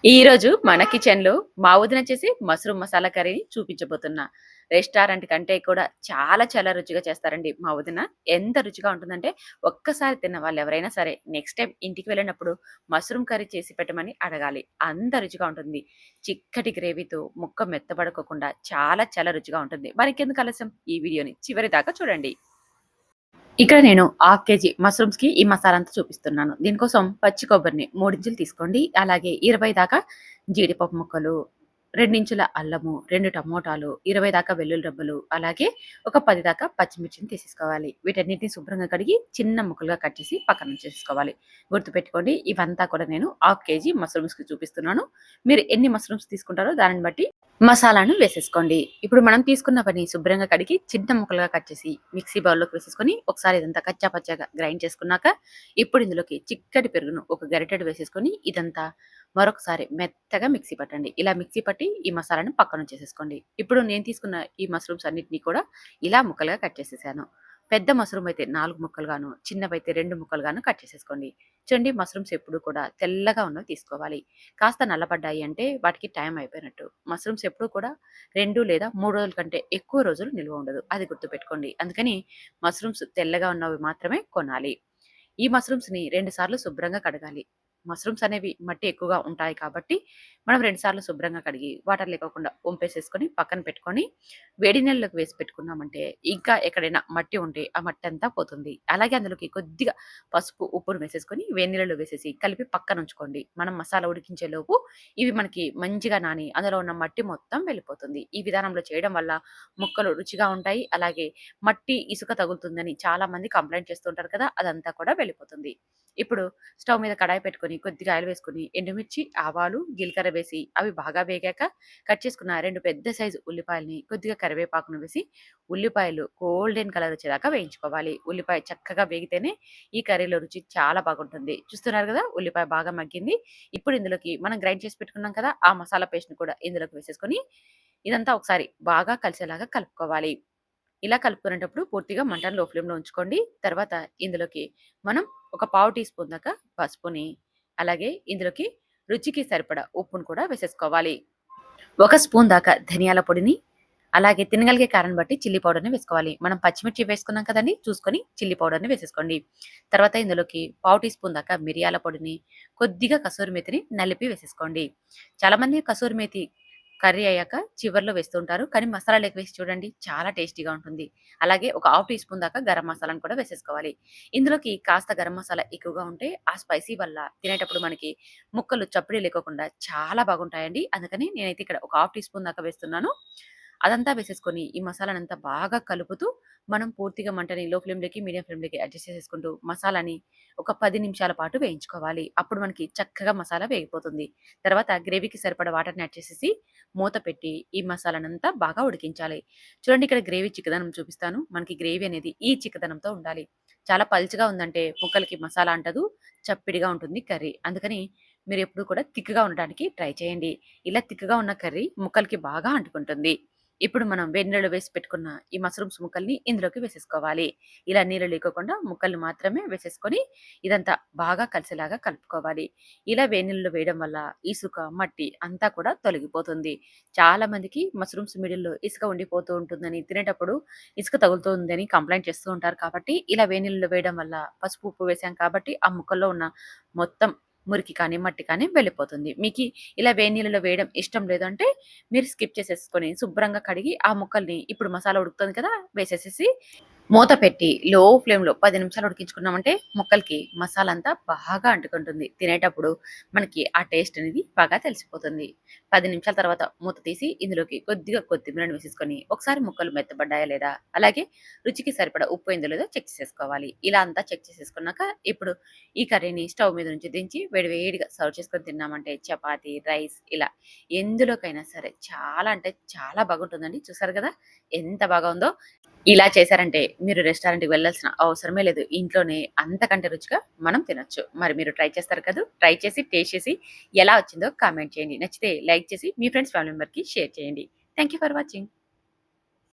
ఈరోజు మన కిచెన్‌లో మా వదిన చేసే మష్రూమ్ మసాలా కర్రీని చూపించబోతున్నా. రెస్టారెంట్ కంటే కూడా చాలా చాలా రుచిగా చేస్తారండి మా వదిన. ఎంత రుచిగా ఉంటుందంటే ఒక్కసారి తిన్న వాళ్ళెవరైనా సరే నెక్స్ట్ టైమ్ ఇంటికి వెళ్ళినప్పుడు మష్రూమ్ కర్రీ చేసి పెట్టమని అడగాలి. అంత రుచిగా ఉంటుంది. చిక్కటి గ్రేవీతో ముక్క మెత్తబడకోకుండా చాలా చాలా రుచిగా ఉంటుంది. మరింకెందుకు ఆలస్యం ఈ వీడియోని చివరి దాకా చూడండి. ఇక్కడ నేను హాఫ్ కేజీ మష్రూమ్స్‌కి ఈ మసాలా అంతా చూపిస్తున్నాను. దీనికోసం పచ్చి కొబ్బరిని 3 ఇంచులు తీసుకోండి. అలాగే 20 దాకా జీడిపప్పు ముక్కలు, 2 ఇంచుల అల్లము, 2 టమోటాలు, 20 దాకా వెల్లుల్లి రెబ్బలు, అలాగే ఒక 10 దాకా పచ్చిమిర్చిని తీసేసుకోవాలి. వీటన్నిటిని శుభ్రంగా కడిగి చిన్న ముక్కలుగా కట్ చేసి పక్కన ఉంచేసుకోవాలి. గుర్తుపెట్టుకోండి, ఇవంతా కూడా నేను హాఫ్ కేజీ మష్రూమ్స్‌కి చూపిస్తున్నాను. మీరు ఎన్ని మష్రూమ్స్ తీసుకుంటారో దానిని బట్టి మసాలాను వేసేసుకోండి. ఇప్పుడు మనం తీసుకున్నవన్నీ శుభ్రంగా కడిగి చిన్న ముక్కలుగా కట్ చేసి మిక్సీ బౌల్‌లోకి వేసేసుకొని ఒకసారి ఇదంతా కచ్చా పచ్చాగా గ్రైండ్ చేసుకున్నాక, ఇప్పుడు ఇందులోకి చిక్కటి పెరుగును ఒక గరిటెడు వేసేసుకొని ఇదంతా మరొకసారి మెత్తగా మిక్సీ పట్టండి. ఇలా మిక్సీ పట్టి ఈ మసాలాను పక్కనుంచేసేసుకోండి. ఇప్పుడు నేను తీసుకున్న ఈ మష్రూమ్స్ అన్నిటిని కూడా ఇలా ముక్కలుగా కట్ చేసేసాను. పెద్ద మష్రూమ్ అయితే 4 ముక్కలుగాను, చిన్నవైతే 2 ముక్కలుగాను కట్ చేసేసుకోండి. చూడండి, మష్రూమ్స్ ఎప్పుడు కూడా తెల్లగా ఉన్నవి తీసుకోవాలి. కాస్త నల్లబడ్డాయి అంటే వాటికి టైం అయిపోయినట్టు. మష్రూమ్స్ ఎప్పుడు కూడా 2 లేదా 3 రోజుల కంటే ఎక్కువ రోజులు నిల్వ ఉండదు. అది గుర్తుపెట్టుకోండి. అందుకని మష్రూమ్స్ తెల్లగా ఉన్నవి మాత్రమే కొనాలి. ఈ మష్రూమ్స్‌ని 2 సార్లు శుభ్రంగా కడగాలి. మష్రూమ్స్ అనేవి మట్టి ఎక్కువగా ఉంటాయి కాబట్టి, మనం 2 సార్లు శుభ్రంగా కడిగి వాటర్ లేకోకుండా వంపేసేసుకొని పక్కన పెట్టుకొని, వేడి నీళ్ళలోకి వేసి పెట్టుకున్నామంటే, ఇంకా ఎక్కడైనా మట్టి ఉంటే ఆ మట్టి అంతా పోతుంది. అలాగే అందులోకి కొద్దిగా పసుపు, ఉప్పును వేసేసుకొని వేడి నీళ్ళలో వేసేసి కలిపి పక్కనుంచుకోండి. మనం మసాలా ఉడికించే లోపు ఇవి మనకి మంచిగా నాని అందులో ఉన్న మట్టి మొత్తం వెళ్ళిపోతుంది. ఈ విధానంలో చేయడం వల్ల ముక్కలు రుచిగా ఉంటాయి. అలాగే మట్టి, ఇసుక తగులుతుందని చాలామంది కంప్లెయింట్ చేస్తూ ఉంటారు కదా! అదంతా కూడా వెళ్ళిపోతుంది. ఇప్పుడు స్టవ్ మీద కడాయి పెట్టుకొని కొద్దిగా ఆయిల్ వేసుకొని ఎండుమిర్చి, ఆవాలు, జీలకర్ర వేసి అవి బాగా వేగాక కట్ చేసుకున్న 2 పెద్ద సైజు ఉల్లిపాయలని కొద్దిగా కరివేపాకును వేసి ఉల్లిపాయలు గోల్డెన్ కలర్ వచ్చేదాకా వేయించుకోవాలి. ఉల్లిపాయ చక్కగా వేగితేనే ఈ కర్రీలో రుచి చాలా బాగుంటుంది. చూస్తున్నారు కదా! ఉల్లిపాయ బాగా మగ్గింది. ఇప్పుడు ఇందులోకి మనం గ్రైండ్ చేసి పెట్టుకున్నాం కదా! ఆ మసాలా పేస్ట్‌ని కూడా ఇందులోకి వేసేసుకొని ఇదంతా ఒకసారి బాగా కలిసేలాగా కలుపుకోవాలి. ఇలా కలుపుకునేటప్పుడు పూర్తిగా మంటను లో ఫ్లేమ్‌లో ఉంచుకోండి. తర్వాత ఇందులోకి మనం ఒక పావు టీ స్పూన్ దాకా పసుపుని, అలాగే ఇందులోకి రుచికి సరిపడా ఉప్పును కూడా వేసేసుకోవాలి. ఒక స్పూన్ దాకా ధనియాల పొడిని, అలాగే తినగలిగే కారాన్ని బట్టి చిల్లీ పౌడర్‌ని వేసుకోవాలి. మనం పచ్చిమిర్చి వేసుకున్నాం కదండీ! చూసుకొని చిల్లీ పౌడర్‌ని వేసేసుకోండి. తర్వాత ఇందులోకి పావు టీ స్పూన్ దాకా మిరియాల పొడిని, కొద్దిగా కసూరి మేతిని నలిపి వేసేసుకోండి. చాలామంది కసూరి మేతి కర్రీ అయ్యాక చివర్లో వేస్తూ ఉంటారు. కానీ మసాలాలోకి వేసి చూడండి, చాలా టేస్టీగా ఉంటుంది. అలాగే ఒక హాఫ్ టీ స్పూన్ దాకా గరం మసాలాను కూడా వేసేసుకోవాలి. ఇందులోకి కాస్త గరం మసాలా ఎక్కువగా ఉంటే ఆ స్పైసీ వల్ల తినేటప్పుడు మనకి ముక్కలు చప్పుడే లేకోకుండా చాలా బాగుంటాయండి. అందుకని నేనైతే ఇక్కడ ఒక హాఫ్ టీ స్పూన్ దాకా వేస్తున్నాను. అదంతా వేసేసుకొని ఈ మసాలానంతా బాగా కలుపుతూ మనం పూర్తిగా మంటని లో ఫ్లేమ్‌లోకి, మీడియం ఫ్లేమ్‌లోకి అడ్జస్ట్ చేసేసుకుంటూ మసాలాని ఒక 10 నిమిషాల పాటు వేయించుకోవాలి. అప్పుడు మనకి చక్కగా మసాలా వేగిపోతుంది. తర్వాత గ్రేవీకి సరిపడా వాటర్‌ని యాడ్ చేసేసి మూత పెట్టి ఈ మసాలానంతా బాగా ఉడికించాలి. చూడండి, ఇక్కడ గ్రేవీ చిక్కదనం చూపిస్తాను. మనకి గ్రేవీ అనేది ఈ చిక్కదనంతో ఉండాలి. చాలా పల్చగా ఉందంటే ముక్కలకి మసాలా అంటదు. చప్పిడిగా ఉంటుంది కర్రీ. అందుకని మీరెప్పుడు కూడా థిక్‌గా ఉండడానికి ట్రై చేయండి. ఇలా థిక్‌గా ఉన్న కర్రీ ముక్కలకి బాగా అంటుకుంటుంది. ఇప్పుడు మనం వేడి నీళ్ళలో వేసి పెట్టుకున్న ఈ మష్రూమ్స్ ముక్కల్ని ఇందులోకి వేసేసుకోవాలి. ఇలా నీళ్ళు లేకోకుండా ముక్కల్ని మాత్రమే వేసేసుకొని ఇదంతా బాగా కలిసేలాగా కలుపుకోవాలి. ఇలా వేడి నీళ్ళలో వేయడం వల్ల ఇసుక, మట్టి అంతా కూడా తొలగిపోతుంది. చాలా మందికి మష్రూమ్స్ మిడిల్‌లో ఇసుక ఉండిపోతూ ఉంటుందని, తినేటప్పుడు ఇసుక తగులుతుందని కంప్లెయింట్ చేస్తూ ఉంటారు. కాబట్టి ఇలా వేడి నీళ్ళలో వేయడం వల్ల పసుపు, ఉప్పు వేసాం కాబట్టి ఆ ముక్కల్లో ఉన్న మొత్తం మురికి కానీ, మట్టి కానీ వెళ్ళిపోతుంది. మీకి ఇలా వేడి నీళ్ళలో వేయడం ఇష్టం లేదంటే మీరు స్కిప్ చేసేసుకొని శుభ్రంగా కడిగి ఆ ముక్కల్ని ఇప్పుడు మసాలా ఉడుకుతుంది కదా! వేసేసేసి మూత పెట్టి లో ఫ్లేమ్‌లో 10 నిమిషాలు ఉడికించుకున్నామంటే ముక్కలకి మసాలా అంతా బాగా అంటుకుంటుంది. తినేటప్పుడు మనకి ఆ టేస్ట్ అనేది బాగా తెలిసిపోతుంది. 10 నిమిషాల తర్వాత మూత తీసి ఇందులోకి కొద్దిగా కొత్తిమీరని వేసేసుకొని ఒకసారి ముక్కలు మెత్తబడ్డాయా లేదా, అలాగే రుచికి సరిపడా ఉప్పు అయిందో లేదో చెక్ చేసేసుకోవాలి. ఇలా అంతా చెక్ చేసేసుకున్నాక ఇప్పుడు ఈ కర్రీని స్టవ్ మీద నుంచి దించి వేడి వేడిగా సర్వ్ చేసుకొని తిన్నామంటే చపాతీ, రైస్ ఇలా ఎందులోకైనా సరే చాలా అంటే చాలా బాగుంటుందండి. చూసారు గదా! ఎంత బాగా ఉందో! ఇలా చేశారంటే మీరు రెస్టారెంట్‌కి వెళ్ళాల్సిన అవసరమే లేదు. ఇంట్లోనే అంతకంటే రుచిగా మనం తినొచ్చు. మరి మీరు ట్రై చేస్తారు కదూ! ట్రై చేసి, టేస్ట్ చేసి ఎలా వచ్చిందో కామెంట్ చేయండి. నచ్చితే లైక్ చేసి మీ ఫ్రెండ్స్, ఫ్యామిలీ మెంబర్‌కి షేర్ చేయండి. Thank you for watching.